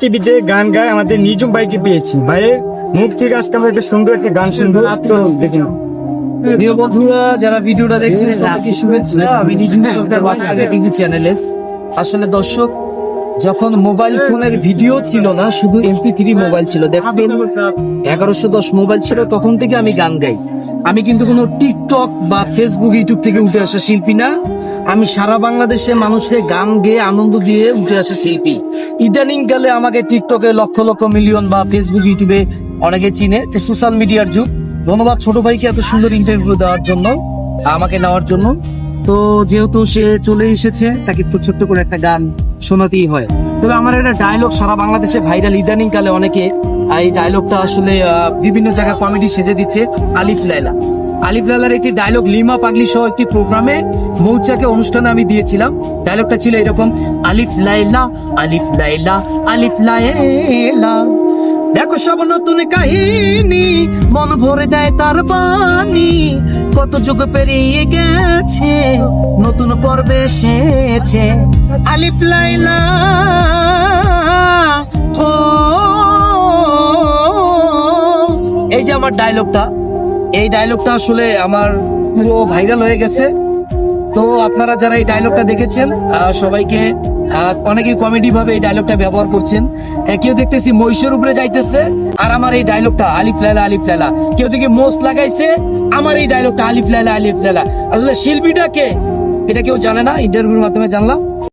টিভিতে গান গায় আমাদের নিজুম ভাইকে পেয়েছি। ভাইয়ের মুখ থেকে আজকে আমরা একটা সুন্দর একটা গান শুনবো, তো দেখুন। প্রিয় বন্ধুরা যারা ভিডিওটা দেখছেন সবাইকে শুভেচ্ছা। আমি নিজুম সরকার বাসারে টিভি চ্যানেলে। আসলে দর্শক, যখন মোবাইল ফোনের ভিডিও ছিল না, শুধু MP3 মোবাইল ছিল, দ্যাটস মিন 1110 মোবাইল ছিল, তখন থেকে আমি গান গাই। আমি কিন্তু কোনো টিকটক বা ফেসবুক ইউটিউব থেকে উঠে আসা শিল্পী না। আমি সারা বাংলাদেশে মানুষকে গান গেয়ে আনন্দ দিয়ে উঠে আসা শিল্পী। ইদানিং কালে আমাকে টিকটকে লক্ষ লক্ষ মিলিয়ন বা ফেসবুক ইউটিউবে অনেকে চিনে। তো সোশ্যাল মিডিয়ার যুগ। ধন্যবাদ ছোট ভাইকে এত সুন্দর ইন্টারভিউ দেওয়ার জন্য, আমাকে নেওয়ার জন্য। তো যেহেতু সে চলে এসেছে, তাকে তো ছোট্ট করে একটা গান শোনাতেই হয়। তবে আমার একটা ডায়লগ সারা বাংলাদেশে ভাইরাল, ইদানিং কালে অনেকে এই ডায়লগটা আসলে বিভিন্ন জায়গায় কমেডি সেজে দিচ্ছে। আলিফ লায়লা, আলিফ লায়লার একটি ডায়লগ লিমা পাগলি সহ একটি প্রোগ্রামে মৌচাকে অনুষ্ঠানে আমি দিয়েছিলাম। ডায়লগটা ছিল এরকম: আলিফ লায়লা, আলিফ লায়লা, আলিফ লায়লা, দেখো সব নতুন কাহিনী, মন ভরে দেয় তার বাণী, কত যুগ পেরিয়ে গেছে, নতুন পর্বে এসেছে আলিফ লায়লা। ও এই যে আমার ডায়লগটা, এই ডায়লগটা আসলে আমার পুরো ভাইরাল হয়ে গেছে। তো আপনারা যারা এই ডায়লগটা দেখেছেন সবাইকে অনেকেই কমেডি ভাবে এই ডায়লগটা ব্যবহার করছেন। কেউ দেখতেছি মহিষের উপরে যাইতেছে আর আমার এই ডায়লগটা আলিফ লায়লা, আলিফ লায়লা। কেউ দেখি মোষ লাগাইছে, আমার এই ডায়লগটা আলিফ লায়লা, আলিফ লায়লা। আসলে শিল্পীটা কে এটা কেউ জানে না, ইন্টারভিউর মাধ্যমে জানলাম।